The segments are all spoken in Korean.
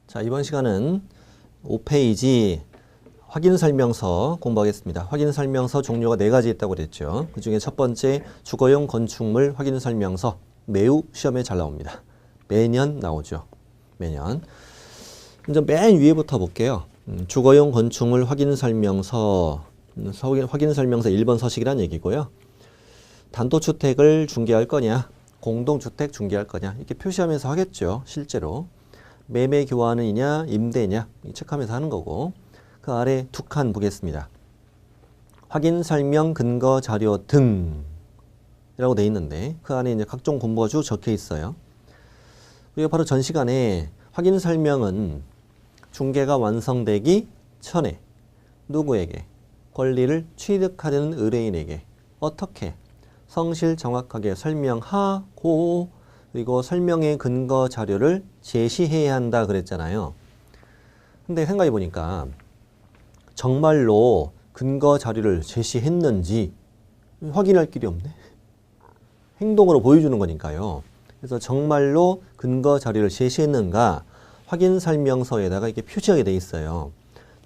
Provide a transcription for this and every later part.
자, 이번 시간은 5페이지 확인 설명서 공부하겠습니다. 확인 설명서 종류가 4가지 있다고 그랬죠. 그 중에 첫 번째 주거용 건축물 확인 설명서. 매우 시험에 잘 나옵니다. 매년 나오죠. 매년. 먼저 맨 위에부터 볼게요. 주거용 건축물 확인 설명서. 확인 설명서 1번 서식이란 얘기고요. 단독주택을 중개할 거냐, 공동주택 중개할 거냐, 이렇게 표시하면서 하겠죠. 실제로. 매매 교환이냐, 임대냐, 체크하면서 하는 거고. 그 아래 두 칸 보겠습니다. 확인 설명 근거 자료 등이라고 돼 있는데, 그 안에 이제 각종 공부가 쭉 적혀 있어요. 그리고 바로 전 시간에 확인 설명은 중개가 완성되기 전에 누구에게 권리를 취득하는 의뢰인에게 어떻게 성실 정확하게 설명하고, 그리고 설명의 근거 자료를 제시해야 한다 그랬잖아요. 근데 생각해 보니까 정말로 근거 자료를 제시했는지 확인할 길이 없네. 행동으로 보여주는 거니까요. 그래서 정말로 근거 자료를 제시했는가 확인 설명서에다가 이렇게 표시하게 돼 있어요.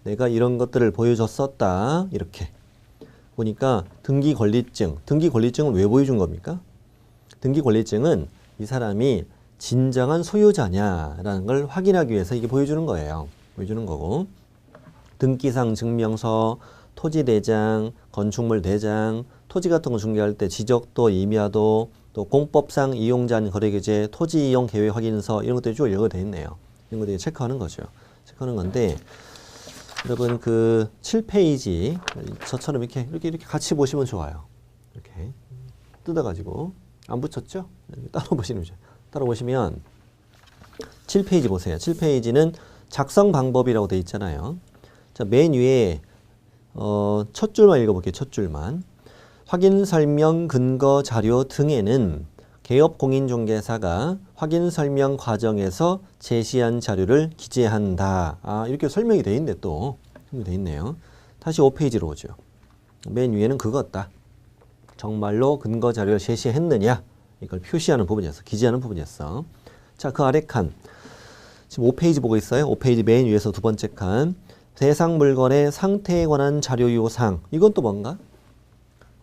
내가 이런 것들을 보여줬었다. 이렇게 보니까 등기권리증. 등기권리증은 왜 보여준 겁니까? 등기권리증은 이 사람이 진정한 소유자냐라는 걸 확인하기 위해서 이게 보여주는 거예요. 보여주는 거고. 등기상 증명서, 토지대장, 건축물대장, 토지 같은 거 중개할 때 지적도, 임야도, 또 공법상 이용자인 거래계제, 토지이용 계획 확인서 이런 것들이 쭉 열거되어 있네요. 이런 것들이 체크하는 거죠. 체크하는 건데 여러분 그 7페이지 저처럼 이렇게 같이 보시면 좋아요. 이렇게 뜯어가지고 안 붙였죠? 따로 보시면 좋아요. 따로 보시면 7페이지 보세요. 7페이지는 작성 방법이라고 되어 있잖아요. 자, 맨 위에 첫 줄만 읽어볼게요. 첫 줄만. 확인 설명 근거 자료 등에는 개업 공인중개사가 확인 설명 과정에서 제시한 자료를 기재한다. 아, 이렇게 설명이 돼 있네 또. 설명이 돼 있네요. 다시 5페이지로 오죠. 맨 위에는 그거다. 정말로 근거 자료를 제시했느냐. 이걸 표시하는 부분이었어. 기재하는 부분이었어. 자, 그 아래 칸. 지금 5페이지 보고 있어요. 5페이지 맨 위에서 두 번째 칸. 대상 물건의 상태에 관한 자료 요상. 이건 또 뭔가?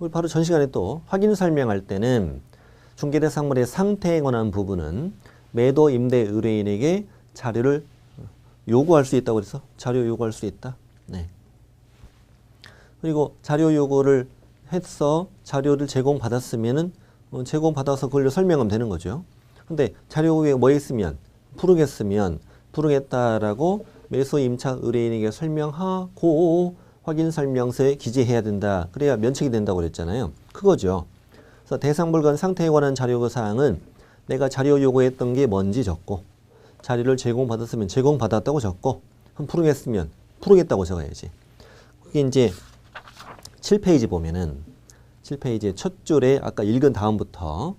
우리 바로 전 시간에 또 확인 설명할 때는 중개대상물의 상태에 관한 부분은 매도 임대 의뢰인에게 자료를 요구할 수 있다고 그래서 자료 요구할 수 있다. 네. 그리고 자료 요구를 해서 자료를 제공받았으면은 제공받아서 그걸로 설명하면 되는 거죠. 근데 자료 위에 뭐 있으면 부르겠다라고 매수 임차 의뢰인에게 설명하고 확인 설명서에 기재해야 된다. 그래야 면책이 된다고 그랬잖아요. 그거죠. 그래서 대상 물건 상태에 관한 자료 사항은 내가 자료 요구했던 게 뭔지 적고, 자료를 제공받았으면 제공받았다고 적고, 부르겠으면 부르겠다고 적어야지. 그게 이제 7페이지 보면은 7페이지의 첫 줄에 아까 읽은 다음부터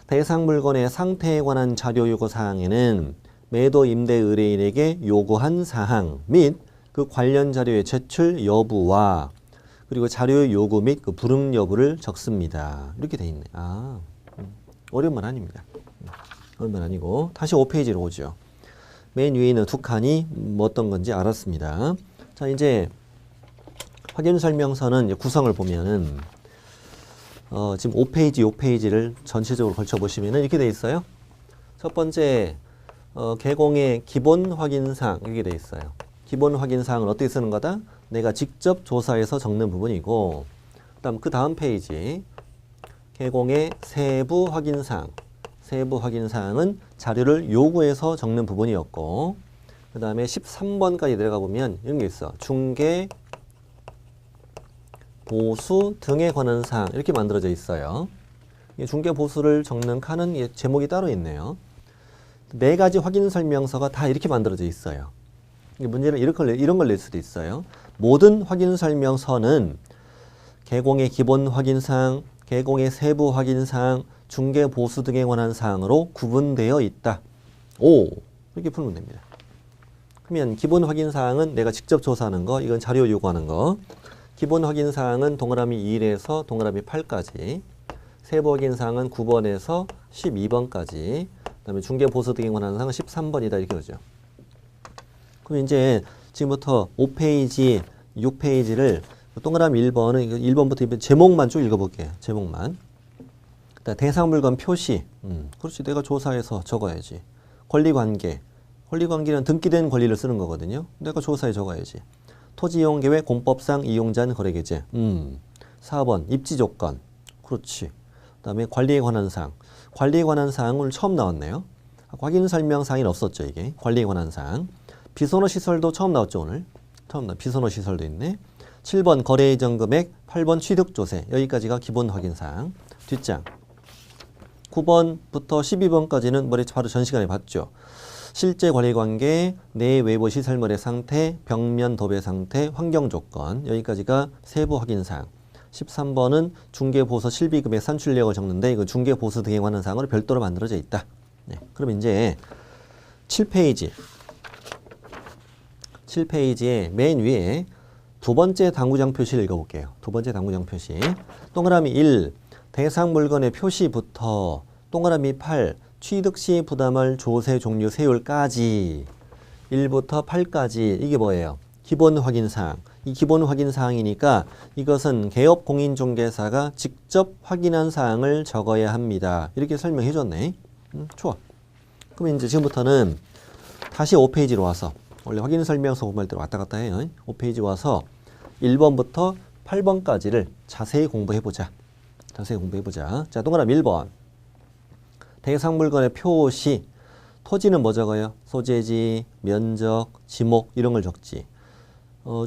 대상 물건의 상태에 관한 자료 요구 사항에는 매도 임대 의뢰인에게 요구한 사항 및 그 관련 자료의 제출 여부와 그리고 자료 요구 및 그 불응 여부를 적습니다. 이렇게 돼 있네. 아, 어려운 말 아닙니다. 어려운 말 아니고 다시 5페이지로 오죠. 맨 위에 있는 두 칸이 뭐 어떤 건지 알았습니다. 자, 이제 확인 설명서는 이제 구성을 보면은 지금 5페이지를 전체적으로 걸쳐 보시면은 이렇게 돼 있어요. 첫 번째 개공의 기본 확인사항 이렇게 돼 있어요. 기본 확인사항은 어떻게 쓰는 거다? 내가 직접 조사해서 적는 부분이고, 그 다음 페이지 개공의 세부 확인사항. 세부 확인사항은 자료를 요구해서 적는 부분이었고, 그 다음에 13번까지 내려가 보면 이런 게 있어. 중개, 보수 등에 관한 사항 이렇게 만들어져 있어요. 중개 보수를 적는 칸은 제목이 따로 있네요. 4가지 확인 설명서가 다 이렇게 만들어져 있어요. 문제는 이런 걸 낼 수도 있어요. 모든 확인 설명서는 개공의 기본 확인사항, 개공의 세부 확인사항, 중개 보수 등에 관한 사항으로 구분되어 있다. 오, 이렇게 풀면 됩니다. 그러면 기본 확인사항은 내가 직접 조사하는 거, 이건 자료 요구하는 거. 기본 확인사항은 동그라미 1에서 동그라미 8까지. 세부 확인사항은 9번에서 12번까지. 그 다음에 중개 보수 등에 관한 사항은 13번이다. 이렇게 오죠. 그럼 이제 지금부터 5페이지, 6페이지를 동그라미 1번은 1번부터 제목만 쭉 읽어볼게요. 제목만. 대상물건 표시. 그렇지. 내가 조사해서 적어야지. 권리관계. 권리관계는 등기된 권리를 쓰는 거거든요. 내가 조사해 적어야지. 토지이용계획 공법상 이용자는 거래계제. 4번 입지조건. 그렇지. 그 다음에 관리에 관한 사항. 관리에 관한 사항은 오늘 처음 나왔네요. 확인 설명 사항이 없었죠. 이게 관리에 관한 사항. 비선호 시설도 처음 나왔죠. 오늘. 처음 나 비선호 시설도 있네. 7번 거래 이전 금액, 8번 취득 조세. 여기까지가 기본 확인 사항. 뒷장. 9번부터 12번까지는 머리 바로 전 시간에 봤죠. 실제 관리관계, 내 외부 시설물의 상태, 벽면 도배 상태, 환경 조건. 여기까지가 세부 확인 사항. 13번은 중개보수 실비금액 산출력을 적는데 이거 중개보수 등에 관한 사항으로 별도로 만들어져 있다. 네, 그럼 이제 7페이지. 7페이지에 맨 위에 두 번째 당구장 표시를 읽어볼게요. 두 번째 당구장 표시. 동그라미 1. 대상 물건의 표시부터 동그라미 8. 취득 시 부담할 조세 종류 세율까지 1부터 8까지 이게 뭐예요? 기본 확인사항. 이 기본 확인사항이니까 이것은 개업공인중개사가 직접 확인한 사항을 적어야 합니다. 이렇게 설명해 줬네. 좋아. 그럼 이제 지금부터는 다시 5페이지로 와서 원래 확인설명서 공부할 때로 왔다 갔다 해요. 5페이지 와서 1번부터 8번까지를 자세히 공부해보자. 자세히 공부해보자. 자, 동그라미 1번. 대상 물건의 표시. 토지는 뭐 적어요? 소재지, 면적, 지목 이런 걸 적지.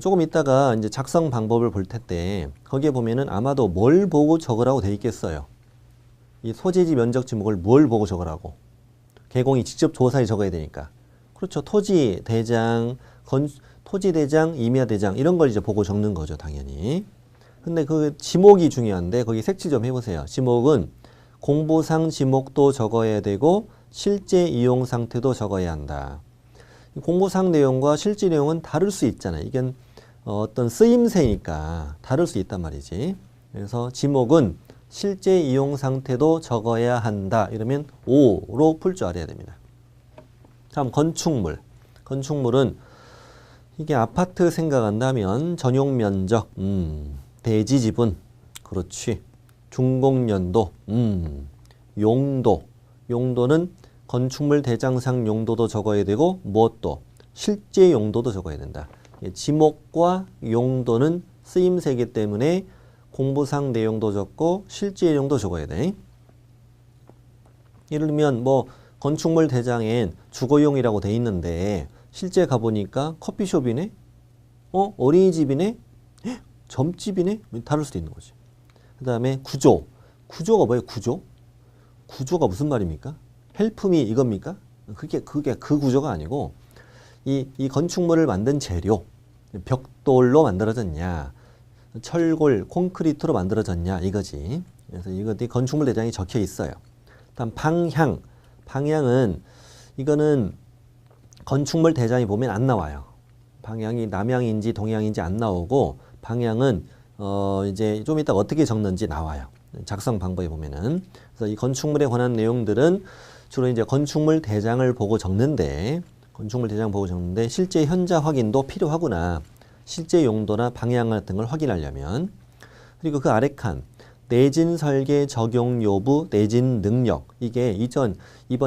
조금 이따가 이제 작성 방법을 볼 텐데 거기에 보면은 아마도 뭘 보고 적으라고 돼 있겠어요. 이 소재지, 면적, 지목을 뭘 보고 적으라고. 개공이 직접 조사해 적어야 되니까. 그렇죠. 토지 대장, 토지 대장, 임야 대장 이런 걸 이제 보고 적는 거죠, 당연히. 근데 그 지목이 중요한데 거기 색칠 좀 해보세요. 지목은 공보상 지목도 적어야 되고 실제 이용 상태도 적어야 한다. 공보상 내용과 실제 내용은 다를 수 있잖아요. 이건 어떤 쓰임새니까 다를 수 있단 말이지. 그래서 지목은 실제 이용 상태도 적어야 한다. 이러면 5로 풀 줄 알아야 됩니다. 다음 건축물. 건축물은 이게 아파트 생각한다면 전용 면적, 대지 지분, 그렇지. 준공연도, 용도. 용도는 건축물 대장상 용도도 적어야 되고 무엇도 실제 용도도 적어야 된다. 지목과 용도는 쓰임새이기 때문에 공부상 내용도 적고 실제 내용도 적어야 돼. 예를 들면 뭐 건축물 대장엔 주거용이라고 돼 있는데 실제 가보니까 커피숍이네? 어린이집이네? 점집이네? 다를 수도 있는 거지. 그 다음에 구조. 구조가 뭐예요? 구조? 구조가 무슨 말입니까? 헬프미 이겁니까? 그게 그 구조가 아니고 이 건축물을 만든 재료, 벽돌로 만들어졌냐, 철골, 콘크리트로 만들어졌냐 이거지. 그래서 이것이 건축물 대장이 적혀 있어요. 다음 방향. 방향은 이거는 건축물 대장이 보면 안 나와요. 방향이 남향인지 동향인지 안 나오고 방향은 이제 좀 이따 어떻게 적는지 나와요. 작성 방법에 보면은. 그래서 이 건축물에 관한 내용들은 주로 이제 건축물 대장을 보고 적는데 실제 현자 확인도 필요하구나. 실제 용도나 방향 같은 걸 확인하려면. 그리고 그 아래 칸 내진 설계 적용 여부, 내진 능력. 이게 이번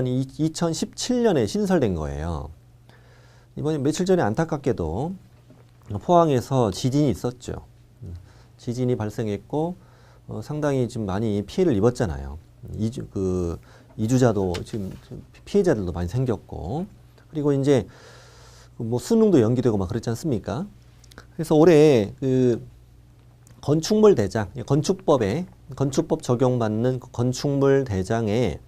2017년에 신설된 거예요. 이번에 며칠 전에 안타깝게도 포항에서 지진이 있었죠. 지진이 발생했고 상당히 좀 많이 피해를 입었잖아요. 이주자도 지금 피해자들도 많이 생겼고 그리고 이제 뭐 수능도 연기되고 막 그랬지 않습니까? 그래서 올해 그 건축물 대장, 건축법 적용받는 건축물 대장에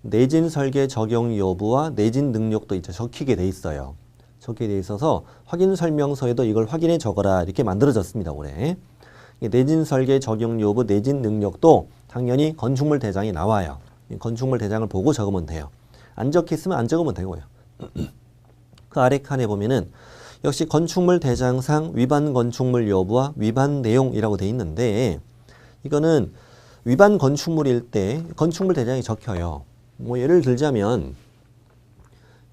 내진 설계 적용 여부와 내진 능력도 이제 적히게 돼 있어요. 적히게 돼 있어서 확인 설명서에도 이걸 확인해 적어라 이렇게 만들어졌습니다. 올해. 내진 설계 적용 여부, 내진 능력도 당연히 건축물 대장이 나와요. 건축물 대장을 보고 적으면 돼요. 안 적혀 있으면 안 적으면 되고요. 그 아래 칸에 보면은 역시 건축물 대장상 위반 건축물 여부와 위반 내용이라고 돼 있는데 이거는 위반 건축물일 때 건축물 대장이 적혀요. 뭐 예를 들자면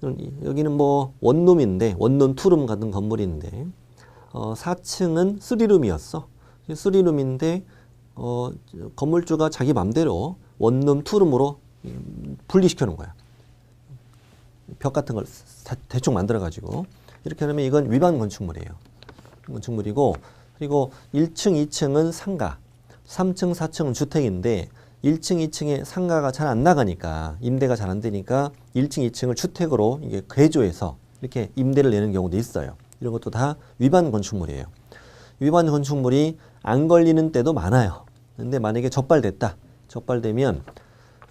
여기는 뭐 원룸인데 원룸 투룸 같은 건물인데 4층은 3룸이었어. 3룸인데 건물주가 자기 맘대로 원룸 투룸으로 분리시켜 놓은 거야. 벽 같은 걸 대충 만들어 가지고 이렇게 하면 이건 위반 건축물이에요. 건축물이고, 그리고 1층, 2층은 상가, 3층, 4층은 주택인데 1층, 2층에 상가가 잘 안 나가니까 임대가 잘 안 되니까 1층, 2층을 주택으로 이게 개조해서 이렇게 임대를 내는 경우도 있어요. 이런 것도 다 위반 건축물이에요. 위반 건축물이 안 걸리는 때도 많아요. 근데 만약에 적발됐다. 적발되면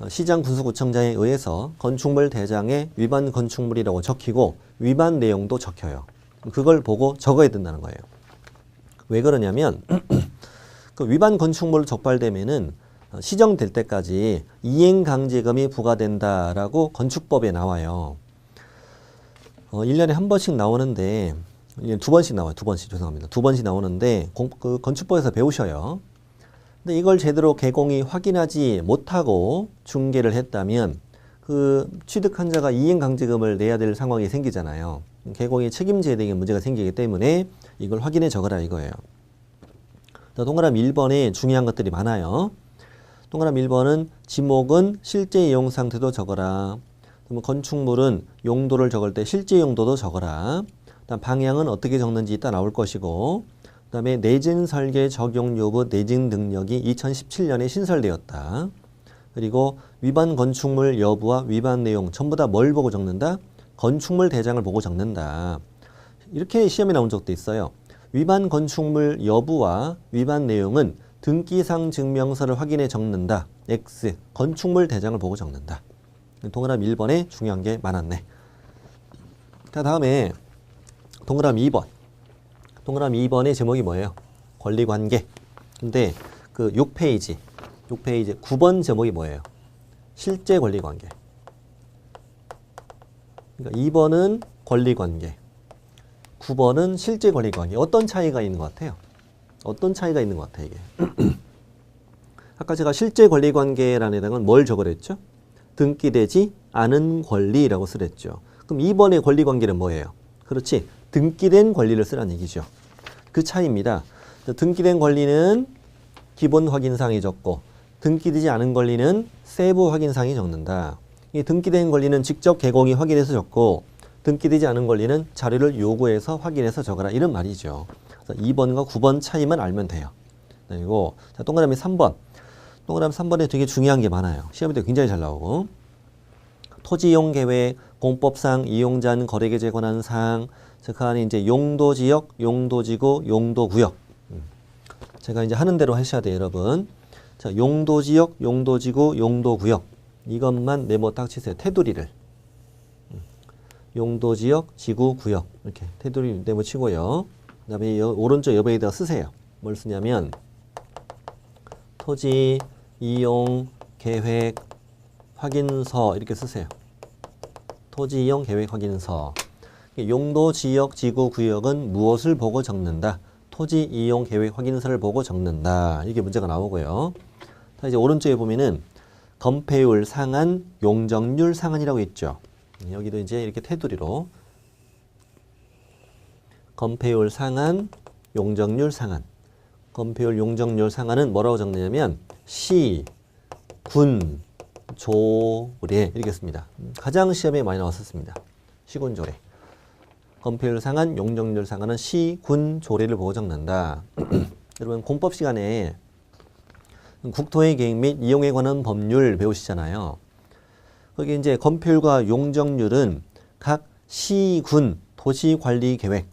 시장 군수구청장에 의해서 건축물 대장에 위반 건축물이라고 적히고 위반 내용도 적혀요. 그걸 보고 적어야 된다는 거예요. 왜 그러냐면 그 위반 건축물 적발되면은 시정될 때까지 이행강제금이 부과된다라고 건축법에 나와요. 1년에 한 번씩 나오는데 1년에 2번씩 나와요. 2번씩 죄송합니다. 2번씩 나오는데 그 건축법에서 배우셔요. 근데 이걸 제대로 개공이 확인하지 못하고 중개를 했다면 그 취득한 자가 이행강제금을 내야 될 상황이 생기잖아요. 개공이 책임져야 되는 문제가 생기기 때문에 이걸 확인해 적어라 이거예요. 동그라미 1번에 중요한 것들이 많아요. 동그라미 1번은 지목은 실제 이용 상태도 적어라. 그러면 건축물은 용도를 적을 때 실제 용도도 적어라. 그다음 방향은 어떻게 적는지 이따 나올 것이고, 그 다음에 내진 설계 적용 여부 내진 능력이 2017년에 신설되었다. 그리고 위반 건축물 여부와 위반 내용 전부 다 뭘 보고 적는다? 건축물 대장을 보고 적는다. 이렇게 시험에 나온 적도 있어요. 위반 건축물 여부와 위반 내용은 등기상 증명서를 확인해 적는다. X. 건축물 대장을 보고 적는다. 동그라미 1번에 중요한 게 많았네. 자, 다음에 동그라미 2번. 동그라미 2번의 제목이 뭐예요? 권리관계. 근데 그 6페이지 9번 제목이 뭐예요? 실제 권리관계. 그러니까 2번은 권리관계, 9번은 실제 권리관계. 어떤 차이가 있는 것 같아요? 어떤 차이가 있는 것 같아요, 이게? 아까 제가 실제 권리관계라는 데는 뭘 적으랬죠? 등기되지 않은 권리라고 쓰랬죠. 그럼 2번의 권리관계는 뭐예요? 그렇지, 등기된 권리를 쓰라는 얘기죠. 그 차이입니다. 등기된 권리는 기본 확인사항이 적고 등기되지 않은 권리는 세부 확인사항이 적는다. 이 등기된 권리는 직접 개공이 확인해서 적고 등기되지 않은 권리는 자료를 요구해서 확인해서 적어라, 이런 말이죠. 그래서 2번과 9번 차이만 알면 돼요. 그리고 자, 동그라미 3번. 동그라미 3번에 되게 중요한 게 많아요. 시험에 굉장히 잘 나오고, 토지이용계획, 공법상 이용자는 거래계제에 관한 사항, 그 안에 이제 용도지역, 용도지구, 용도구역. 제가 이제 하는 대로 하셔야 돼요, 여러분. 자, 용도지역, 용도지구, 용도구역. 이것만 네모 딱 치세요. 테두리를. 용도지역, 지구, 구역. 이렇게 테두리 네모 치고요. 그 다음에 오른쪽 옆에다 쓰세요. 뭘 쓰냐면 토지 이용 계획 확인서 이렇게 쓰세요. 토지 이용 계획 확인서. 용도, 지역, 지구, 구역은 무엇을 보고 적는다? 토지 이용 계획 확인서를 보고 적는다. 이게 문제가 나오고요. 자, 이제 오른쪽에 보면은 건폐율 상한, 용적률 상한이라고 있죠. 여기도 이제 이렇게 테두리로 건폐율 상한, 용적률 상한. 건폐율, 용적률 상한은 뭐라고 적느냐면 시, 군, 조례 이렇게 씁니다. 가장 시험에 많이 나왔었습니다. 시군, 조례. 건폐율 상한, 용적률 상한은 시, 군, 조례를 보고 적는다. 여러분 공법 시간에 국토의 계획 및 이용에 관한 법률 배우시잖아요. 거기 이제 건폐율과 용적률은 각 시, 군, 도시관리계획,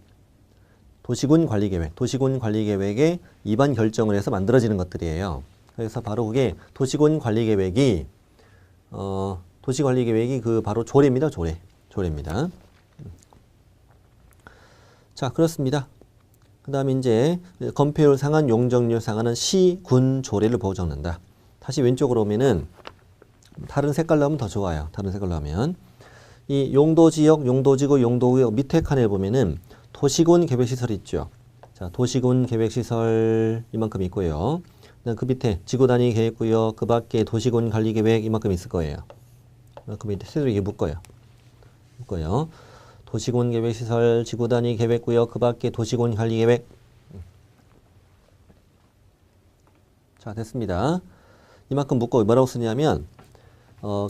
도시군 관리계획, 도시군 관리계획의 입안 결정을 해서 만들어지는 것들이에요. 그래서 바로 그게 도시군 관리계획이 도시관리계획이 그 바로 조례입니다. 조례입니다. 자, 그렇습니다. 그 다음에 이제 건폐율 상한, 용적률 상한은 시, 군, 조례를 보고 적는다. 다시 왼쪽으로 오면은 다른 색깔로 하면 더 좋아요. 다른 색깔로 하면 이 용도지역, 용도지구, 용도구역 밑에 칸에 보면은 도시군 계획시설 있죠. 자, 도시군 계획시설 이만큼 있고요. 그다음 그 밑에 지구단위 계획구역, 그 밖에 도시군 관리계획 이만큼 있을 거예요. 그 밑에 테두리 이게 묶어요. 거예요. 도시군 계획시설, 지구단위 계획구역, 그 밖에 도시군 관리계획. 자, 됐습니다. 이만큼 묶고 뭐라고 쓰냐면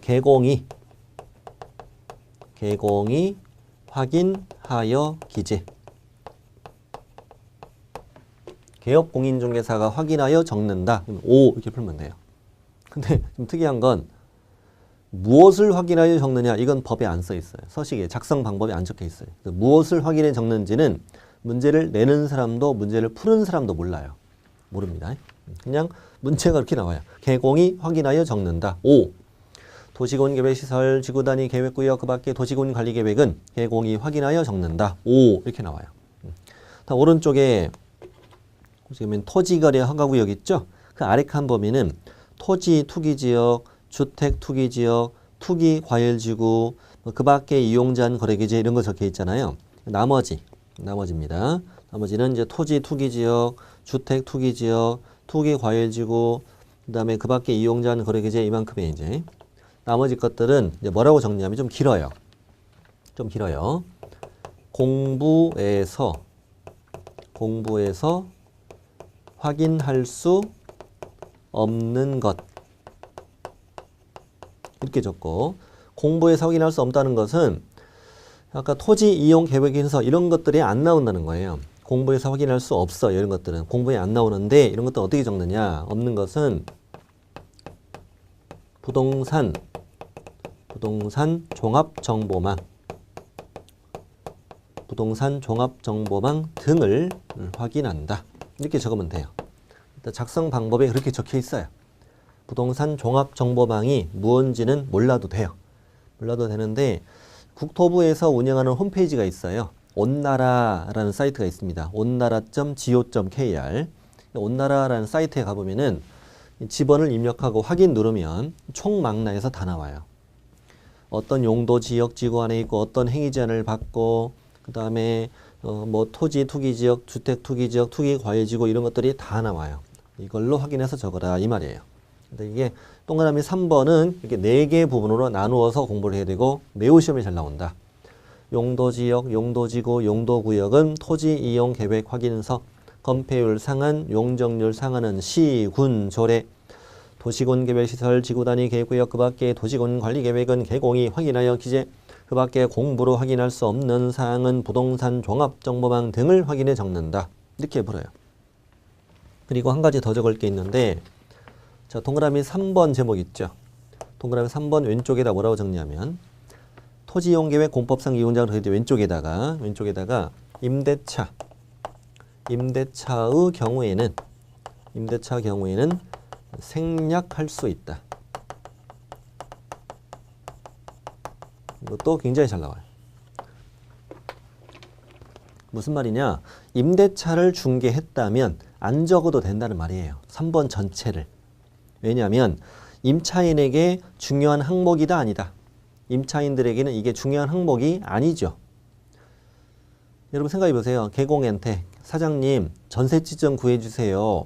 개공이 확인하여 기재. 개업공인중개사가 확인하여 적는다. 오 이렇게 풀면 돼요. 근데 좀 특이한 건 무엇을 확인하여 적느냐 이건 법에 안 써 있어요. 서식에 작성 방법이 안 적혀 있어요. 무엇을 확인해 적는지는 문제를 내는 사람도 문제를 푸는 사람도 몰라요. 모릅니다. 그냥 문제가 이렇게 나와요. 개공이 확인하여 적는다. 5. 도시군 계획시설, 지구단위 계획구역, 그 밖에 도시군 관리계획은 개공이 확인하여 적는다. 5. 이렇게 나와요. 다 오른쪽에 지금 토지거래 허가구역 있죠? 그 아래 칸 보면은 토지 투기지역, 주택 투기지역, 투기 과열지구, 그 밖에 이용자한 거래기재 이런 거 적혀 있잖아요. 나머지입니다. 나머지는 이제 토지 투기지역, 주택 투기지역, 투기 과열지구, 그 다음에 그 밖에 이용자한 거래기재 이만큼의 이제 나머지 것들은 이제 뭐라고 정리하면 좀 길어요. 공부에서 확인할 수 없는 것. 이렇게 적고, 공부에서 확인할 수 없다는 것은 아까 토지 이용 계획에서 이런 것들이 안 나온다는 거예요. 공부에서 확인할 수 없어. 이런 것들은 공부에 안 나오는데 이런 것들 어떻게 적느냐. 없는 것은 부동산 종합정보망 등을 확인한다. 이렇게 적으면 돼요. 일단 작성 방법에 그렇게 적혀 있어요. 부동산 종합정보망이 무언지는 몰라도 돼요. 몰라도 되는데 국토부에서 운영하는 홈페이지가 있어요. 온나라라는 사이트가 있습니다. 온나라.go.kr 온나라라는 사이트에 가보면은 지번을 입력하고 확인 누르면 총망라에서 다 나와요. 어떤 용도 지역 지구 안에 있고 어떤 행위 제한을 받고 그 다음에 뭐 토지 투기 지역, 주택 투기 지역, 투기 과열 지구 이런 것들이 다 나와요. 이걸로 확인해서 적어라 이 말이에요. 근데 이게 동그라미 3번은 이렇게 4개 부분으로 나누어서 공부를 해야 되고 매우 시험에 잘 나온다. 용도 지역, 용도 지구, 용도 구역은 토지 이용 계획 확인서, 건폐율 상한, 용적률 상한은 시, 군, 조례, 도시군 계획시설, 지구단위 계획구역, 그 밖에 도시군 관리계획은 개공이 확인하여 기재, 그 밖에 공부로 확인할 수 없는 사항은 부동산 종합정보망 등을 확인해 적는다. 이렇게 풀어요. 그리고 한 가지 더 적을 게 있는데 자, 동그라미 3번 제목 있죠. 동그라미 3번 왼쪽에다 뭐라고 적냐면 토지이용계획 공법상 이용자로 왼쪽에다가 임대차의 경우에는 생략할 수 있다. 이것도 굉장히 잘 나와요. 무슨 말이냐? 임대차를 중개했다면 안 적어도 된다는 말이에요. 3번 전체를. 왜냐하면 임차인에게 중요한 항목이다 아니다. 임차인들에게는 이게 중요한 항목이 아니죠. 여러분 생각해 보세요. 개공한테 사장님 전셋집 좀 구해주세요.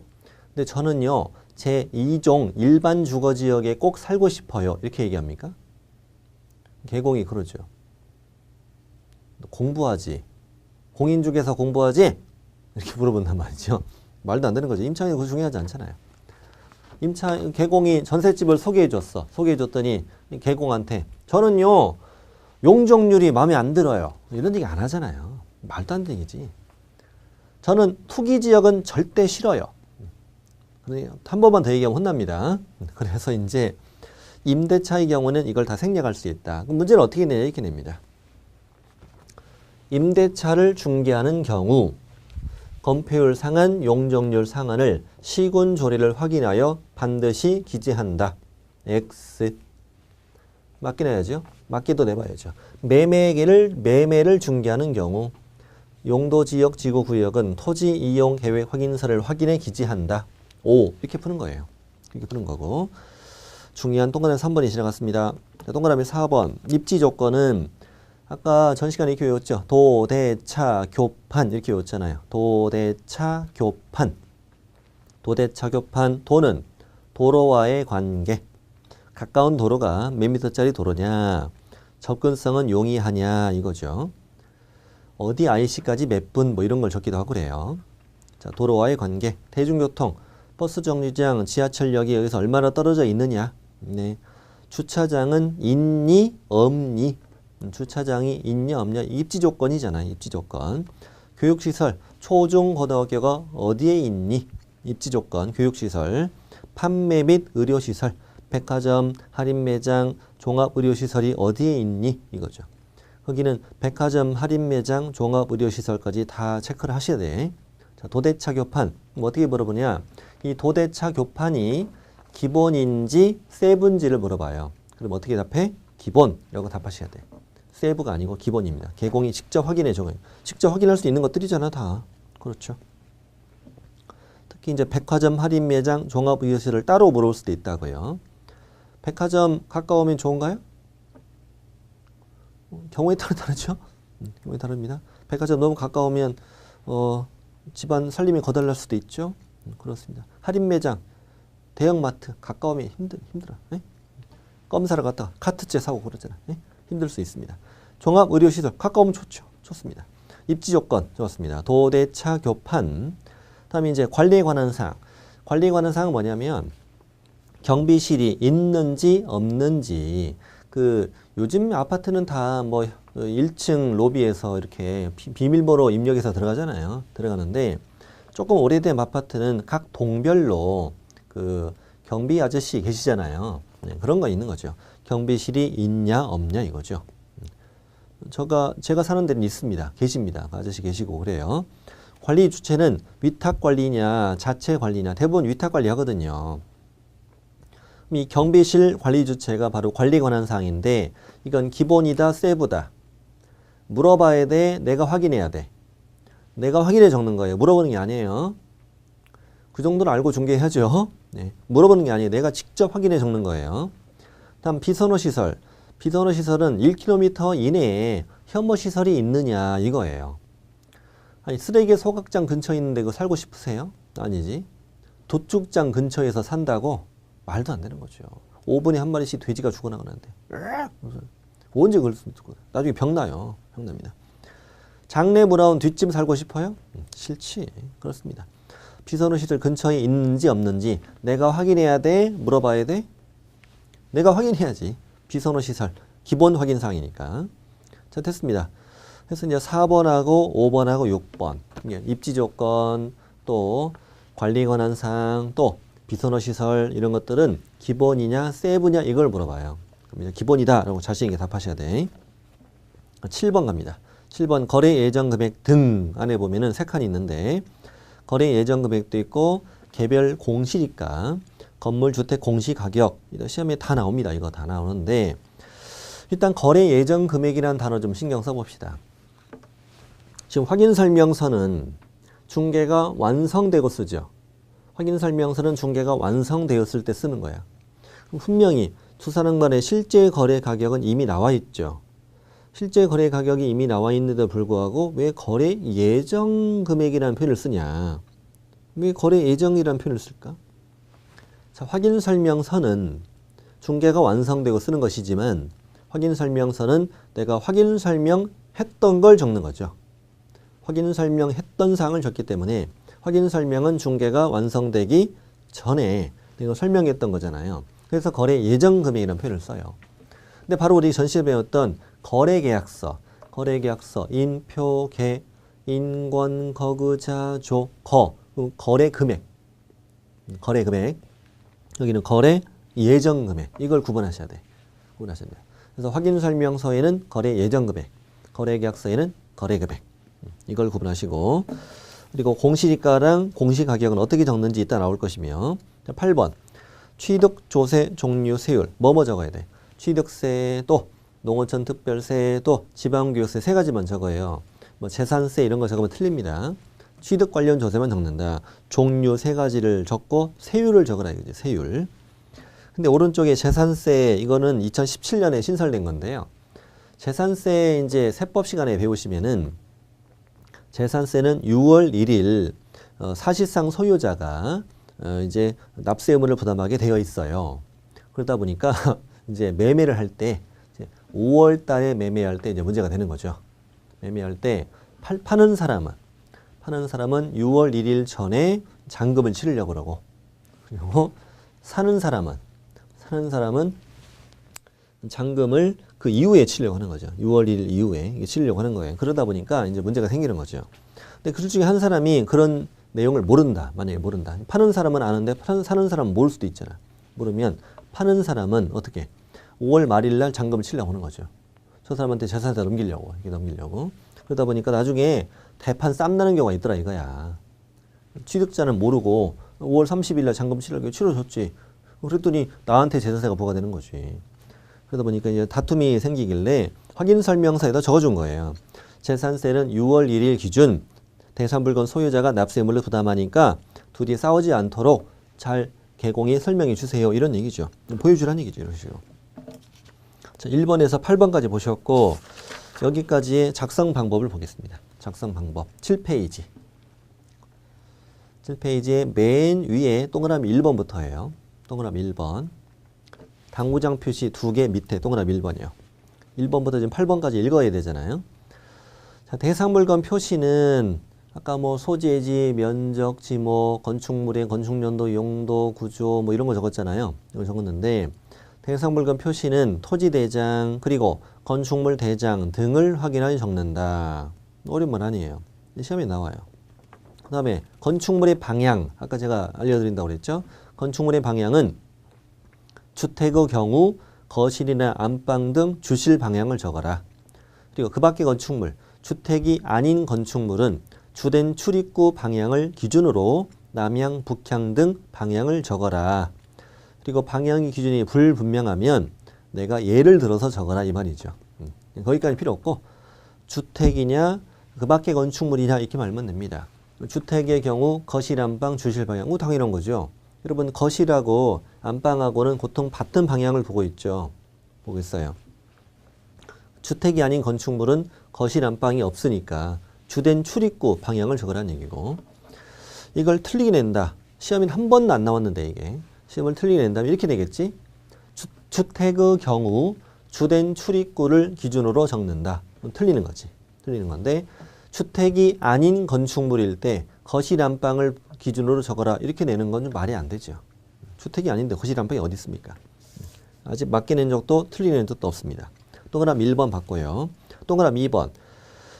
근데 저는요 제 2종 일반 주거지역에 꼭 살고 싶어요. 이렇게 얘기합니까? 개공이 그러죠. 공부하지. 공인중개사 공부하지? 이렇게 물어본단 말이죠. 말도 안 되는 거죠. 임차인이 그거 중요하지 않잖아요. 개공이 전셋집을 소개해줬어. 소개해줬더니 개공한테 저는요 용적률이 마음에 안 들어요. 이런 얘기 안 하잖아요. 말도 안 되는 얘기지. 저는 투기지역은 절대 싫어요. 한 번만 더 얘기하면 혼납니다. 그래서 이제 임대차의 경우는 이걸 다 생략할 수 있다. 그럼 문제는 어떻게 내냐 이렇게 냅니다. 임대차를 중개하는 경우 건폐율 상한, 용적률 상한을 시군 조례를 확인하여 반드시 기재한다. X. 맞게 내야죠. 맞게도 내봐야죠. 매매를 중개하는 경우 용도 지역 지구 구역은 토지 이용 계획 확인서를 확인해 기재한다. O. 이렇게 푸는 거예요. 이렇게 푸는 거고. 중요한 동그라미 3번이 지나갔습니다. 동그라미 4번. 입지 조건은 아까 전 시간에 이렇게 외웠죠. 도대차 교판 이렇게 외웠잖아요. 도대차 교판. 도는 도로와의 관계. 가까운 도로가 몇 미터짜리 도로냐. 접근성은 용이하냐 이거죠. 어디 IC까지 몇 분 뭐 이런 걸 적기도 하고 그래요. 자, 도로와의 관계, 대중교통, 버스 정류장, 지하철역이 여기서 얼마나 떨어져 있느냐. 네. 주차장은 있니 없니. 주차장이 있냐 없냐 입지 조건이잖아요. 입지 조건. 교육시설, 초중고등학교가 어디에 있니? 입지 조건, 교육시설. 판매 및 의료시설, 백화점, 할인매장, 종합의료시설이 어디에 있니? 이거죠. 거기는 백화점, 할인매장, 종합의료시설까지 다 체크를 하셔야 돼. 자, 도대차 교판. 뭐 어떻게 물어보냐? 이 도대차 교판이 기본인지 세부인지를 물어봐요. 그럼 어떻게 답해? 기본이라고 답하셔야 돼. 세부가 아니고 기본입니다. 개공이 직접 확인해 줘요. 직접 확인할 수 있는 것들이잖아, 다. 그렇죠. 특히 이제 백화점, 할인매장, 종합의료시설을 따로 물어볼 수도 있다고요. 백화점 가까우면 좋은가요? 경우에 따라 다르죠. 경우에 다릅니다. 백화점 너무 가까우면 집안 살림이 거덜날 수도 있죠. 그렇습니다. 할인매장, 대형마트 가까우면 힘들어. 네? 껌 사러 갔다가 카트째 사고 그러잖아. 네? 힘들 수 있습니다. 종합의료시설 가까우면 좋죠. 좋습니다. 입지 조건 좋습니다. 도대차 교판. 다음에 이제 관리에 관한 사항. 관리에 관한 사항은 뭐냐면 경비실이 있는지 없는지. 그 요즘 아파트는 다 뭐 1층 로비에서 이렇게 비밀번호 입력해서 들어가잖아요. 들어가는데 조금 오래된 아파트는 각 동별로 그 경비 아저씨 계시잖아요. 네, 그런 거 있는 거죠. 경비실이 있냐 없냐 이거죠. 제가 사는 데는 있습니다. 계십니다. 그 아저씨 계시고 그래요. 관리 주체는 위탁 관리냐 자체 관리냐 대부분 위탁 관리 하거든요. 이 경비실 관리 주체가 바로 관리에 관한 사항인데 이건 기본이다 세부다. 물어봐야 돼. 내가 확인해야 돼. 내가 확인해 적는 거예요. 물어보는 게 아니에요. 그 정도는 알고 중개해야죠. 네. 물어보는 게 아니에요. 내가 직접 확인해 적는 거예요. 다음 비선호 시설. 비선호 시설은 1km 이내에 혐오 시설이 있느냐 이거예요. 아니 쓰레기 소각장 근처에 있는데 그거 살고 싶으세요? 아니지. 도축장 근처에서 산다고? 말도 안 되는 거죠. 5분에 한 마리씩 돼지가 죽어나가는데 언제 그럴 수 있고 나중에 병나요. 병납니다. 장내 브라운 뒷집 살고 싶어요? 싫지. 그렇습니다. 비선호 시설 근처에 있는지 없는지 내가 확인해야 돼? 물어봐야 돼? 내가 확인해야지. 비선호 시설 기본 확인 사항이니까. 자, 됐습니다. 그래서 이제 4번하고 5번하고 6번 입지 조건 또 관리에 관한 사항 또 비선호 시설 이런 것들은 기본이냐 세부냐 이걸 물어봐요. 그럼 기본이다 라고 자신 있게 답하셔야 돼. 7번 갑니다. 7번 거래 예정 금액 등 안에 보면은 3칸이 있는데 거래 예정 금액도 있고 개별 공시지가 건물 주택 공시 가격 시험에 다 나옵니다. 이거 다 나오는데 일단 거래 예정 금액이라는 단어 좀 신경 써봅시다. 지금 확인 설명서는 중개가 완성되고 쓰죠. 확인 설명서는 중개가 완성되었을 때 쓰는 거야. 그럼 분명히 두 사람 간의 실제 거래 가격은 이미 나와 있죠. 실제 거래 가격이 이미 나와 있는데도 불구하고 왜 거래 예정 금액이라는 표현을 쓰냐? 왜 거래 예정이라는 표현을 쓸까? 자, 확인 설명서는 중개가 완성되고 쓰는 것이지만 확인 설명서는 내가 확인 설명했던 걸 적는 거죠. 확인 설명했던 사항을 적기 때문에 확인 설명은 중개가 완성되기 전에 이거 설명했던 거잖아요. 그래서 거래 예정 금액이라는 표현을 써요. 근데 바로 우리 전시에 배웠던 거래계약서, 인표계, 인권, 거그자, 조, 거래 금액, 여기는 거래 예정 금액 이걸 구분하셔야 돼. 그래서 확인 설명서에는 거래 예정 금액, 거래계약서에는 거래 금액 이걸 구분하시고. 그리고 공시지가랑 공시가격은 어떻게 적는지 이따 나올 것이며. 8번 취득, 조세, 종류, 세율 뭐뭐 적어야 돼. 취득세 또 농어촌 특별세 또 지방교육세 3가지만 적어요. 뭐 재산세 이런 거 적으면 틀립니다. 취득 관련 조세만 적는다. 종류 3가지를 적고 세율을 적으라 이거지. 세율. 근데 오른쪽에 재산세 이거는 2017년에 신설된 건데요. 재산세 이제 세법 시간에 배우시면은 재산세는 6월 1일 사실상 소유자가 이제 납세 의무를 부담하게 되어 있어요. 그러다 보니까 이제 매매를 할 때 이제 5월 달에 매매할 때 이제 문제가 되는 거죠. 매매할 때 파는 사람은 6월 1일 전에 잔금을 치르려고 그러고, 그리고 사는 사람은 잔금을 그 이후에 치려고 하는 거죠. 6월 1일 이후에 치려고 하는 거예요. 그러다 보니까 이제 문제가 생기는 거죠. 근데 그 중에 한 사람이 그런 내용을 모른다. 만약에 모른다. 파는 사람은 아는데 사는 사람은 모를 수도 있잖아. 모르면 파는 사람은 어떻게 5월 말일 날 잔금을 치려고 하는 거죠. 저 사람한테 재산을 다 넘기려고. 그러다 보니까 나중에 대판 쌈 나는 경우가 있더라 이거야. 취득자는 모르고 5월 30일 날 잔금 치려고 치러줬지. 그랬더니 나한테 재산세가 부과되는 거지. 그러다 보니까 이제 다툼이 생기길래 확인 설명서에다 적어준 거예요. 재산세는 6월 1일 기준 대상물건 소유자가 납세의무를 부담하니까 둘이 싸우지 않도록 잘 개공이 설명해 주세요. 이런 얘기죠. 보여주라는 얘기죠. 이런 식으로. 자, 1번에서 8번까지 보셨고 여기까지의 작성 방법을 보겠습니다. 작성 방법 7페이지. 7페이지의 맨 위에 동그라미 1번부터예요. 동그라미 1번. 당구장 표시 2개 밑에 동그라미 1번이요. 1번부터 지금 8번까지 읽어야 되잖아요. 자, 대상물건 표시는 아까 뭐 소재지, 면적, 지목, 건축물의 건축연도, 용도, 구조 뭐 이런 거 적었잖아요. 이거 적었는데 대상물건 표시는 토지대장 그리고 건축물 대장 등을 확인하여 적는다. 어려운 말 아니에요. 시험에 나와요. 그 다음에 건축물의 방향, 아까 제가 알려드린다고 그랬죠. 건축물의 방향은 주택의 경우 거실이나 안방 등 주실 방향을 적어라. 그리고 그 밖의 건축물, 주택이 아닌 건축물은 주된 출입구 방향을 기준으로 남향, 북향 등 방향을 적어라. 그리고 방향의 기준이 불분명하면 내가 예를 들어서 적어라 이 말이죠. 거기까지 필요 없고 주택이냐 그 밖의 건축물이냐 이렇게 말하면 됩니다. 주택의 경우 거실, 안방, 주실 방향 당연한 거죠. 여러분 거실하고 안방하고는 보통 같은 방향을 보고 있죠. 보고 있어요. 주택이 아닌 건축물은 거실, 안방이 없으니까 주된 출입구 방향을 적으라는 얘기고 이걸 틀리게 낸다. 시험엔 한 번도 안 나왔는데 이게 시험을 틀리게 낸다면 이렇게 되겠지. 주택의 경우 주된 출입구를 기준으로 적는다. 틀리는 거지. 틀리는 건데 주택이 아닌 건축물일 때 거실, 안방을 기준으로 적어라. 이렇게 내는 건 좀 말이 안 되죠. 주택이 아닌데 거실, 안방이 어디 있습니까? 아직 맞게 낸 적도 틀리게 낸 적도 없습니다. 동그라미 1번 봤고요. 동그라미 2번.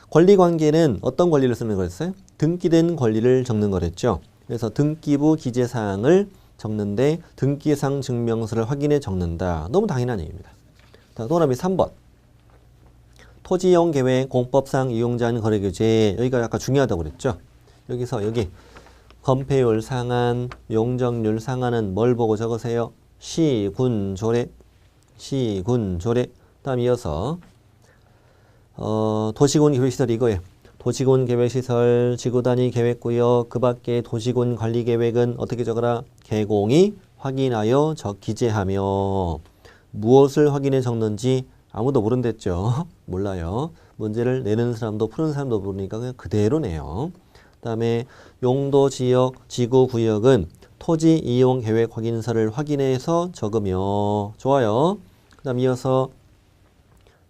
권리관계는 어떤 권리를 쓰는 거였어요? 등기된 권리를 적는 거랬죠. 그래서 등기부 기재사항을 적는데 등기상 증명서를 확인해 적는다. 너무 당연한 얘기입니다. 동그라미 3번. 토지이용 계획, 공법상 이용자는 거래규제. 여기가 약간 중요하다고 그랬죠. 여기 건폐율 상한, 용적률 상한은 뭘 보고 적으세요? 시, 군, 조례. 다음 이어서 도시군 계획시설 이거예요. 도시군 계획시설, 지구단위 계획구역, 그 밖에 도시군 관리계획은 어떻게 적어라? 개공이 확인하여 기재하며 무엇을 확인해 적는지 아무도 모른댔죠. 몰라요. 문제를 내는 사람도 푸는 사람도 모르니까 그냥 그대로 내요. 그 다음에 용도, 지역, 지구, 구역은 토지 이용 계획 확인서를 확인해서 적으며 좋아요. 그 다음 이어서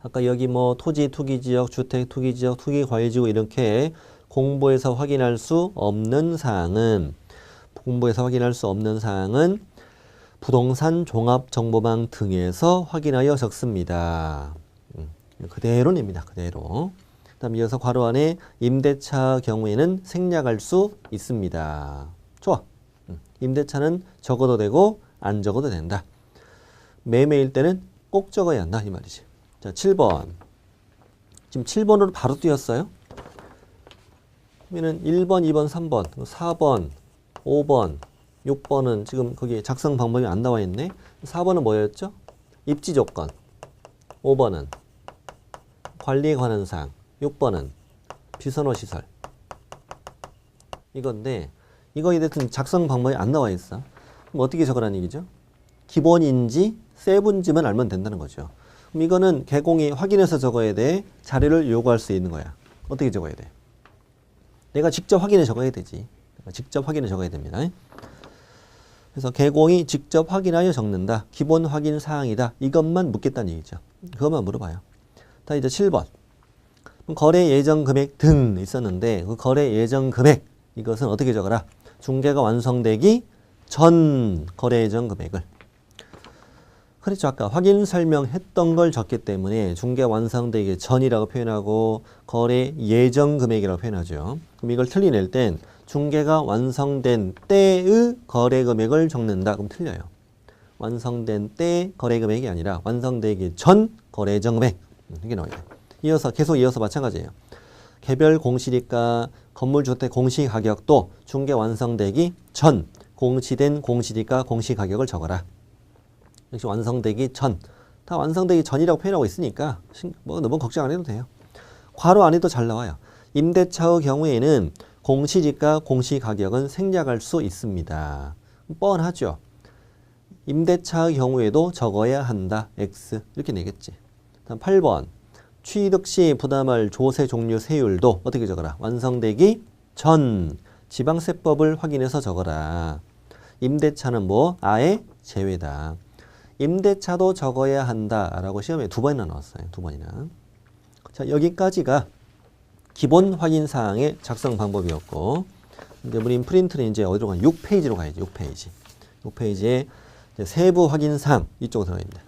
아까 여기 뭐 토지 투기지역, 주택 투기지역, 투기과열지구 이렇게 공부에서 확인할 수 없는 사항은 부동산 종합정보망 등에서 확인하여 적습니다. 그대로 냅니다. 그대로. 그 다음 이어서 괄호 안에 임대차 경우에는 생략할 수 있습니다. 좋아. 임대차는 적어도 되고 안 적어도 된다. 매매일 때는 꼭 적어야 한다 이 말이지. 자, 7번. 지금 7번으로 바로 뛰었어요. 그러면 1번, 2번, 3번, 4번, 5번, 6번은 지금 거기 작성 방법이 안 나와 있네. 4번은 뭐였죠? 입지 조건. 5번은 관리에 관한 사항. 6번은 비선호 시설. 이건데 이거에 대해서는 작성 방법이 안 나와 있어. 그럼 어떻게 적으라는 얘기죠? 기본인지 세분지만 알면 된다는 거죠. 그럼 이거는 개공이 확인해서 적어야 돼. 자료를 요구할 수 있는 거야. 어떻게 적어야 돼? 내가 직접 확인해 적어야 되지. 직접 확인해 적어야 됩니다. 그래서 개공이 직접 확인하여 적는다. 기본 확인 사항이다. 이것만 묻겠다는 얘기죠. 그것만 물어봐요. 자, 이제 7번. 거래 예정 금액 등 있었는데 그 거래 예정 금액 이것은 어떻게 적어라? 중개가 완성되기 전 거래 예정 금액을. 그렇죠. 아까 확인 설명했던 걸 적기 때문에 중개 완성되기 전이라고 표현하고 거래 예정 금액이라고 표현하죠. 그럼 이걸 틀리낼 땐 중개가 완성된 때의 거래 금액을 적는다. 그럼 틀려요. 완성된 때 거래 금액이 아니라 완성되기 전 거래 예정 금액. 이게 나와요. 계속 이어서 마찬가지예요. 개별 공시지가 건물주택 공시가격도 중개 완성되기 전 공시된 공시지가 공시가격을 적어라. 역시 완성되기 전. 다 완성되기 전이라고 표현하고 있으니까 뭐 너무 걱정 안 해도 돼요. 괄호 안에도 잘 나와요. 임대차의 경우에는 공시지가 공시가격은 생략할 수 있습니다. 뻔하죠. 임대차의 경우에도 적어야 한다. X 이렇게 내겠지. 다음 8번. 취득 시 부담할 조세 종류 세율도 어떻게 적어라? 완성되기 전 지방세법을 확인해서 적어라. 임대차는 뭐? 아예 제외다. 임대차도 적어야 한다라고 시험에 2번이나 나왔어요. 2번이나. 자, 여기까지가 기본 확인 사항의 작성 방법이었고, 이제 우리 프린트는 이제 어디로 가냐? 6페이지로 가야지. 6페이지. 6페이지에 세부 확인 사항 이쪽으로 들어가 있습니다.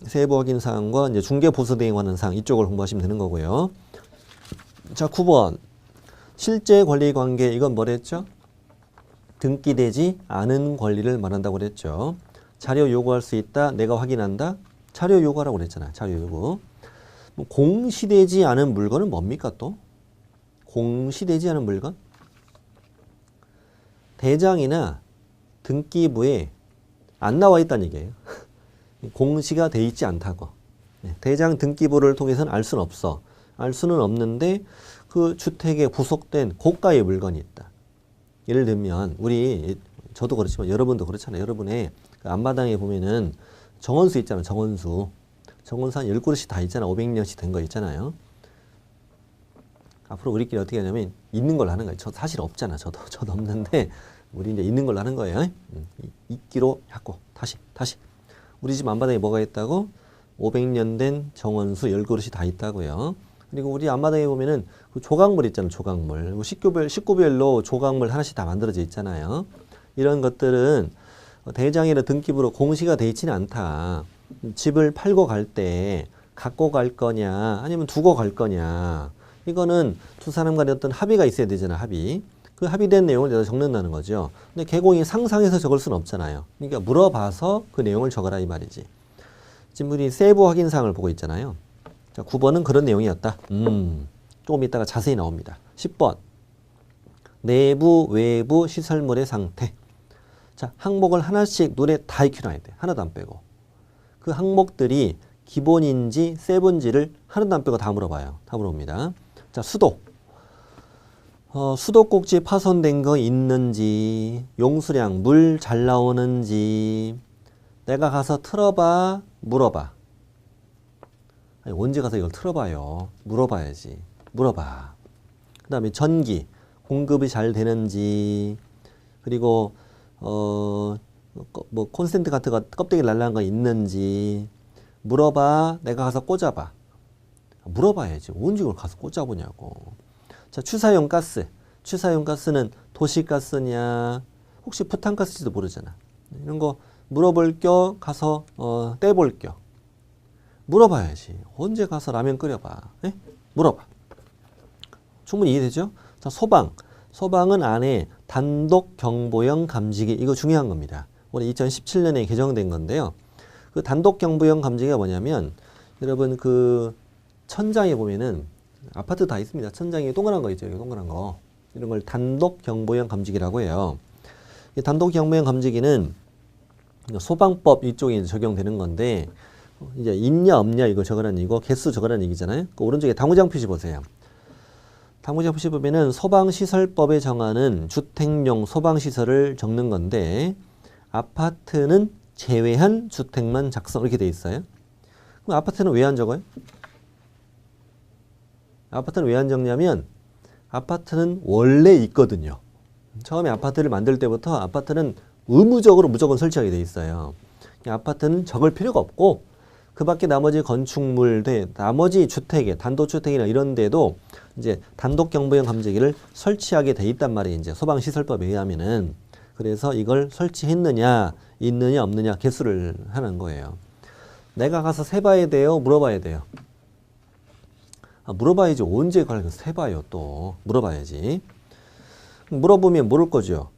세부 확인 사항과 이제 중개 보수 대행하는 사항 이쪽을 공부하시면 되는 거고요. 자, 9번. 실제 권리 관계 이건 뭐랬죠? 등기되지 않은 권리를 말한다고 그랬죠. 자료 요구할 수 있다. 내가 확인한다. 자료 요구하라고 그랬잖아. 자료 요구. 공시되지 않은 물건은 뭡니까 또? 공시되지 않은 물건? 대장이나 등기부에 안 나와 있다는 얘기예요. 공시가 돼 있지 않다고. 대장 등기부를 통해서는 알 수는 없어. 알 수는 없는데 그 주택에 부속된 고가의 물건이 있다. 예를 들면 저도 그렇지만 여러분도 그렇잖아요. 여러분의 그 앞마당에 보면은 정원수 있잖아요. 정원수 한 10그릇이 다 있잖아. 500년씩 된 거 있잖아요. 앞으로 우리끼리 어떻게 하냐면 있는 걸로 하는 거예요. 저 사실 없잖아. 저도 없는데 우리 이제 있는 걸로 하는 거예요. 있기로 하고 다시 우리 집 앞마당에 뭐가 있다고? 500년 된 정원수 10그릇이 다 있다고요. 그리고 우리 앞마당에 보면은 그 조각물 있잖아요. 조각물. 식구별로 조각물 하나씩 다 만들어져 있잖아요. 이런 것들은 대장이나 등기부로 공시가 돼 있지는 않다. 집을 팔고 갈 때 갖고 갈 거냐 아니면 두고 갈 거냐. 이거는 두 사람 간에 어떤 합의가 있어야 되잖아. 합의. 그 합의된 내용을 여기다 적는다는 거죠. 근데 개공이 상상해서 적을 수는 없잖아요. 그러니까 물어봐서 그 내용을 적어라 이 말이지. 지금 우리 세부 확인사항을 보고 있잖아요. 자, 9번은 그런 내용이었다. 조금 이따가 자세히 나옵니다. 10번. 내부, 외부 시설물의 상태. 자, 항목을 하나씩 눈에 다 익혀놔야 돼. 하나도 안 빼고. 그 항목들이 기본인지 세본지를 하나도 안 빼고 다 물어봐요. 다 물어봅니다. 자, 수도. 수도꼭지 파손된 거 있는지, 용수량, 물 잘 나오는지, 내가 가서 틀어봐, 물어봐. 아니, 언제 가서 이걸 틀어봐요. 물어봐야지. 물어봐. 그 다음에 전기, 공급이 잘 되는지, 그리고 뭐 콘센트 같은 거 껍데기 날라간 거 있는지 물어봐. 내가 가서 꽂아봐. 물어봐야지. 언제 이걸 가서 꽂아보냐고. 자, 취사용 가스. 취사용 가스는 도시가스냐 혹시 부탄가스인지도 모르잖아. 이런 거 물어볼 겨 가서 떼볼 겨. 물어봐야지. 언제 가서 라면 끓여봐. 에? 물어봐. 충분히 이해되죠? 자, 소방. 소방은 안에 단독 경보형 감지기. 이거 중요한 겁니다. 올해 2017년에 개정된 건데요. 그 단독 경보형 감지기가 뭐냐면 여러분 그 천장에 보면은 아파트 다 있습니다. 천장에 동그란 거 있죠. 동그란 거. 이런 걸 단독 경보형 감지기라고 해요. 이 단독 경보형 감지기는 소방법 이쪽에 적용되는 건데 이제 있냐 없냐 이거 적으라는 얘기고 개수 적으라는 얘기잖아요. 그 오른쪽에 당구장 표시 보세요. 당구장 표시 보면은 소방시설법에 정하는 주택용 소방시설을 적는 건데 아파트는 제외한 주택만 작성 이렇게 돼 있어요. 그럼 아파트는 왜 안 적어요? 아파트는 왜 안 적냐면 아파트는 원래 있거든요. 처음에 아파트를 만들 때부터 아파트는 의무적으로 무조건 설치하게 돼 있어요. 아파트는 적을 필요가 없고 그 밖에 나머지 건축물, 나머지 주택에, 단독주택이나 이런 데도 이제 단독경보형 감지기를 설치하게 돼 있단 말이에요. 이제 소방시설법에 의하면은. 그래서 이걸 설치했느냐, 있느냐, 없느냐 개수를 하는 거예요. 내가 가서 세봐야 돼요? 물어봐야 돼요? 물어봐야지. 언제 가서 세봐요, 또. 물어봐야지. 물어보면 모를 거죠.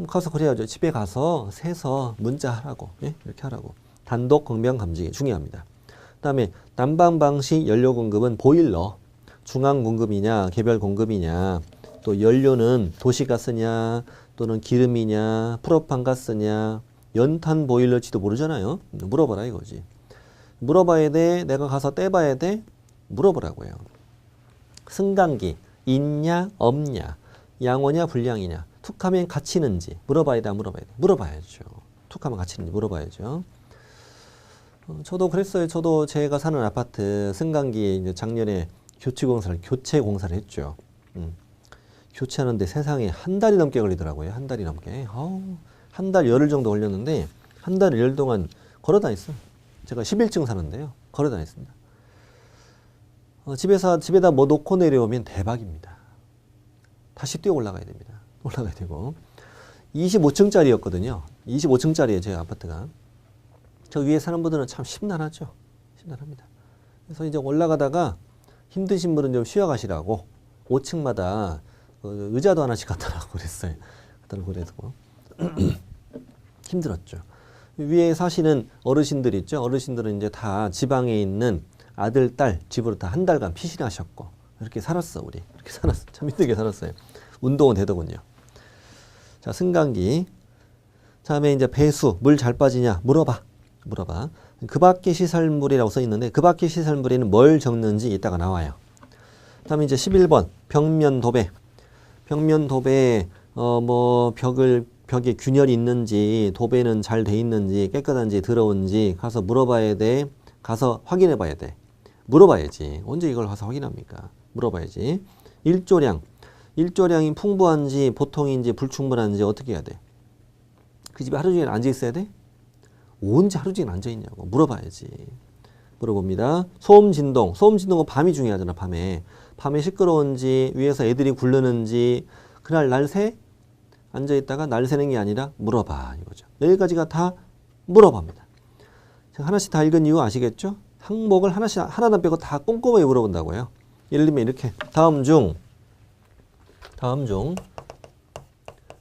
가서 그래야죠. 집에 가서 세서 문자하라고. 예? 이렇게 하라고. 단독 공명 감지기 중요합니다. 그 다음에 난방 방식 연료 공급은 보일러. 중앙 공급이냐, 개별 공급이냐, 또 연료는 도시가스냐, 또는 기름이냐, 프로판가스냐, 연탄 보일러지도 모르잖아요. 물어봐라 이거지. 물어봐야 돼. 내가 가서 떼봐야 돼. 물어보라고요. 승강기 있냐, 없냐, 양호냐, 불량이냐, 툭하면 갇히는지 물어봐야 돼, 안 물어봐야 돼? 물어봐야죠. 툭하면 갇히는지 물어봐야죠. 저도 그랬어요. 저도 제가 사는 아파트 승강기 이제 작년에 교체 공사를 했죠. 교체하는데 세상에 한 달이 넘게 걸리더라고요. 한 달이 넘게. 한 달 열흘 정도 걸렸는데 한 달 열흘 동안 걸어 다녔어요. 제가 11층 사는데요. 걸어 다녔습니다. 집에다 뭐 놓고 내려오면 대박입니다. 다시 뛰어 올라가야 됩니다. 올라가야 되고. 25층짜리였거든요. 25층짜리예요, 제 아파트가. 저 위에 사는 분들은 참 심란하죠. 심란합니다. 그래서 이제 올라가다가 힘드신 분은 좀 쉬어가시라고 5층마다 의자도 하나씩 갖다 놓고 그랬어요. 갖다 놓고 그래서 힘들었죠. 위에 사시는 어르신들 있죠. 어르신들은 이제 다 지방에 있는 아들, 딸 집으로 다 한 달간 피신하셨고 이렇게 살았어, 우리. 이렇게 살았어. 참 힘들게 살았어요. 운동은 되더군요. 자, 승강기. 다음에 이제 배수, 물 잘 빠지냐 물어봐. 그 밖의 시설물이라고 써 있는데 그 밖의 시설물에는 뭘 적는지 이따가 나와요. 다음에 이제 11번 벽면 도배. 벽면 도배 벽에 균열이 있는지, 도배는 잘 돼 있는지, 깨끗한지, 더러운지 가서 물어봐야 돼. 가서 확인해 봐야 돼. 물어봐야지. 언제 이걸 가서 확인합니까? 물어봐야지. 일조량이 풍부한지, 보통인지, 불충분한지 어떻게 해야 돼? 그 집에 하루 종일 앉아 있어야 돼? 언제 하루 종일 앉아 있냐고 물어봐야지. 물어봅니다. 소음 진동은 밤이 중요하잖아. 밤에 시끄러운지, 위에서 애들이 굴르는지, 그날 날새 앉아 있다가 날 새는 게 아니라 물어봐 이거죠. 여기까지가 다 물어봅니다. 하나씩 다 읽은 이유 아시겠죠? 항목을 하나도 빼고 다 꼼꼼하게 물어본다고요. 예를 들면 이렇게 다음 중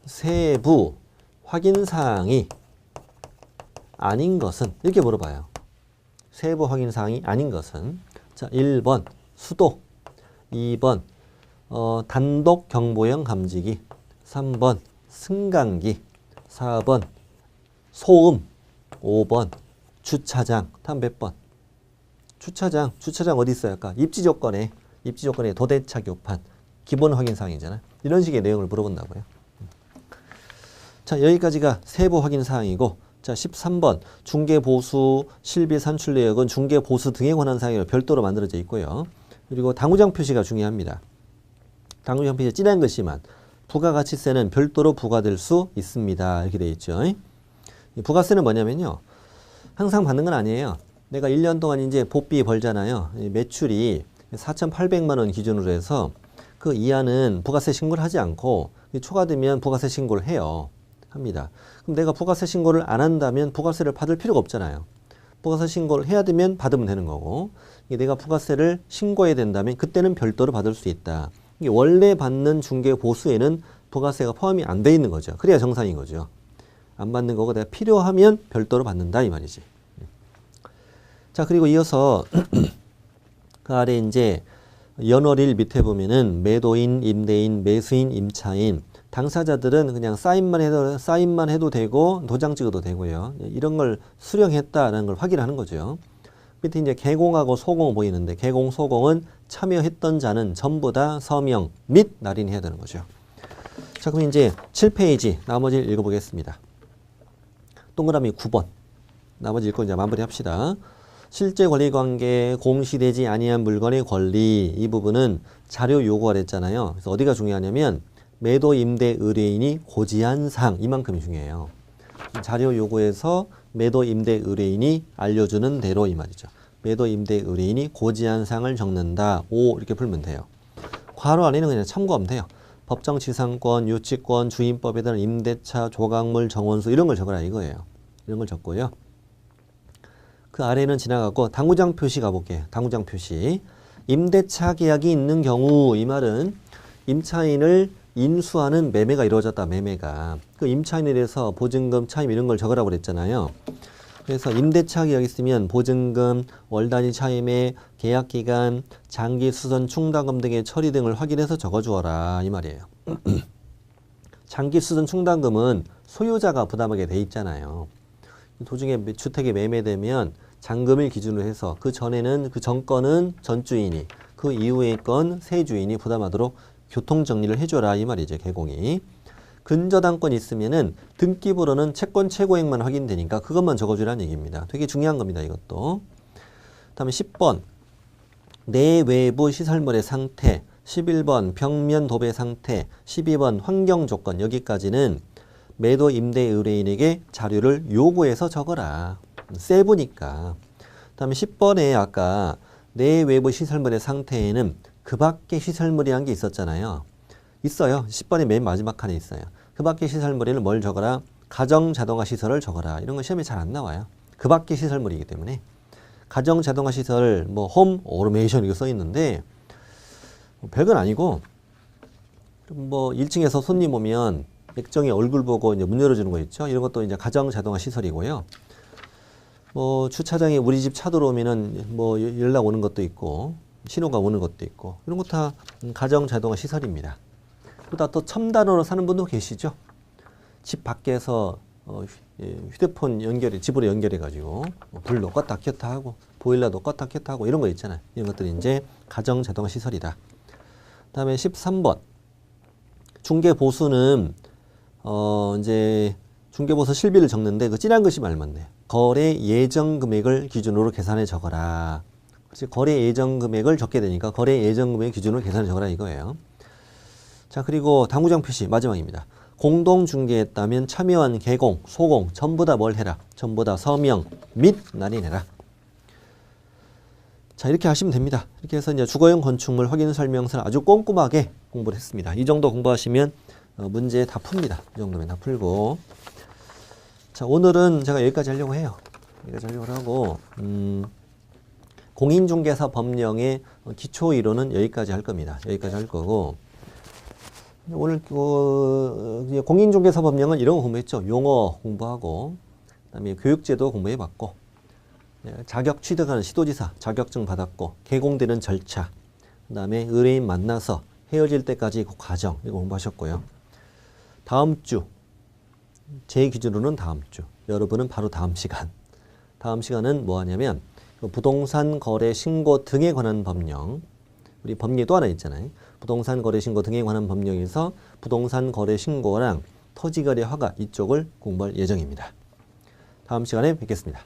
세부 확인사항이 아닌 것은 이렇게 물어봐요. 세부 확인사항이 아닌 것은 자 1번 수도, 2번 단독 경보형 감지기, 3번 승강기, 4번 소음, 5번 주차장. 다음 몇 번? 주차장 어디 있어요? 아까 입지 조건에 도대차 교판 기본 확인 사항이잖아요. 이런 식의 내용을 물어본다고요. 자, 여기까지가 세부 확인 사항이고, 자 13번 중개 보수 실비 산출 내역은 중개 보수 등에 관한 사항으로 별도로 만들어져 있고요. 그리고 당구장 표시가 중요합니다. 당구장 표시 진한 글씨만 부가가치세는 별도로 부과될 수 있습니다. 이렇게 되어 있죠. 부가세는 뭐냐면요. 항상 받는 건 아니에요. 내가 1년 동안 이제 복비 벌잖아요. 매출이 4,800만 원 기준으로 해서 그 이하는 부가세 신고를 하지 않고 초과되면 부가세 신고를 합니다. 그럼 내가 부가세 신고를 안 한다면 부가세를 받을 필요가 없잖아요. 부가세 신고를 해야 되면 받으면 되는 거고, 내가 부가세를 신고해야 된다면 그때는 별도로 받을 수 있다. 이게 원래 받는 중개 보수에는 부가세가 포함이 안 돼 있는 거죠. 그래야 정상인 거죠. 안 받는 거고 내가 필요하면 별도로 받는다 이 말이지. 자, 그리고 이어서 그 아래 이제 연월일 밑에 보면은 매도인, 임대인, 매수인, 임차인, 당사자들은 그냥 사인만 해도 되고 도장 찍어도 되고요. 이런 걸 수령했다라는 걸 확인하는 거죠. 밑에 이제 개공하고 소공 보이는데 개공, 소공은 참여했던 자는 전부 다 서명 및 날인해야 되는 거죠. 자, 그럼 이제 7페이지 나머지를 읽어보겠습니다. 동그라미 9번. 나머지 읽고 이제 마무리합시다. 실제 권리관계, 공시되지 아니한 물건의 권리, 이 부분은 자료 요구가 됐잖아요. 그래서 어디가 중요하냐면 매도 임대 의뢰인이 고지한 사항, 이만큼이 중요해요. 자료 요구에서 매도 임대 의뢰인이 알려주는 대로 이 말이죠. 매도 임대 의뢰인이 고지한 사항을 적는다. 5 이렇게 풀면 돼요. 괄호 안에는 그냥 참고하면 돼요. 법정지상권, 유치권, 주임법에 따른 임대차, 조각물, 정원수 이런 걸 적으라 이거예요. 이런 걸 적고요. 그 아래는 지나가고 당구장 표시 가볼게요. 당구장 표시. 임대차 계약이 있는 경우 이 말은 임차인을 인수하는 매매가 이루어졌다. 매매가. 그 임차인에 대해서 보증금, 차임 이런 걸 적으라고 그랬잖아요. 그래서 임대차 계약이 있으면 보증금, 월 단위 차임의 계약 기간, 장기 수선 충당금 등의 처리 등을 확인해서 적어주어라 이 말이에요. 장기 수선 충당금은 소유자가 부담하게 돼 있잖아요. 도중에 주택이 매매되면 잔금을 기준으로 해서 그 전에는 그 전건은 전주인이 그 이후의 건 세주인이 부담하도록 교통정리를 해줘라 이 말이죠. 개공이. 근저당권이 있으면은 등기부로는 채권 최고액만 확인되니까 그것만 적어주라는 얘기입니다. 되게 중요한 겁니다. 이것도. 다음에 10번 내외부 시설물의 상태, 11번 벽면 도배 상태, 12번 환경 조건 여기까지는 매도 임대 의뢰인에게 자료를 요구해서 적어라. 세부니까. 다음에 10번에 아까 내외부 시설물의 상태에는 그 밖의 시설물이란 게 있었잖아요. 있어요. 10번의 맨 마지막 칸에 있어요. 그 밖의 시설물에는 뭘 적어라? 가정 자동화 시설을 적어라. 이런 건 시험에 잘 안 나와요. 그 밖의 시설물이기 때문에. 가정 자동화 시설, 뭐 홈 오토메이션 이거 써 있는데 별건 아니고 뭐 1층에서 손님 오면 액정에 얼굴 보고 이제 문 열어주는 거 있죠. 이런 것도 이제 가정 자동화 시설이고요. 뭐 주차장에 우리 집 차 들어오면은 뭐 연락 오는 것도 있고 신호가 오는 것도 있고 이런 거 다 가정 자동화 시설입니다. 보다 또 첨단으로 사는 분도 계시죠. 집 밖에서 휴대폰 연결해 집으로 연결해 가지고 불도 껐다 켰다 하고 보일러도 껐다 켰다 하고 이런 거 있잖아요. 이런 것들이 이제 가정 자동화 시설이다. 그다음에 13번 중개 보수는 이제 중개 보수 실비를 적는데 그 진한 글씨 말만 돼. 거래 예정 금액을 기준으로 계산해 적어라. 그렇지? 거래 예정 금액을 적게 되니까 거래 예정 금액 기준으로 계산해 적어라 이거예요. 자, 그리고 당구장 표시 마지막입니다. 공동 중개했다면 참여한 개공, 소공 전부 다 뭘 해라. 전부 다 서명 및 날인해라. 자, 이렇게 하시면 됩니다. 이렇게 해서 이제 주거용 건축물 확인 설명서를 아주 꼼꼼하게 공부를 했습니다. 이 정도 공부하시면 문제 다 풉니다. 이 정도면 다 풀고. 자, 오늘은 제가 여기까지 하려고 해요. 여기까지 하려고 하고 공인중개사 법령의 기초 이론은 여기까지 할 겁니다. 여기까지 할 거고 오늘 공인중개사 법령은 이런 거 공부했죠. 용어 공부하고 그다음에 교육제도 공부해봤고 자격 취득하는 시도지사 자격증 받았고 개공되는 절차 그다음에 의뢰인 만나서 헤어질 때까지 그 과정 이거 공부하셨고요. 다음 주 제 기준으로는 다음 주 여러분은 바로 다음 시간은 뭐 하냐면 부동산 거래 신고 등에 관한 법령 우리 법리 또 하나 있잖아요. 부동산 거래 신고 등에 관한 법령에서 부동산 거래 신고랑 토지거래 허가 이쪽을 공부할 예정입니다. 다음 시간에 뵙겠습니다.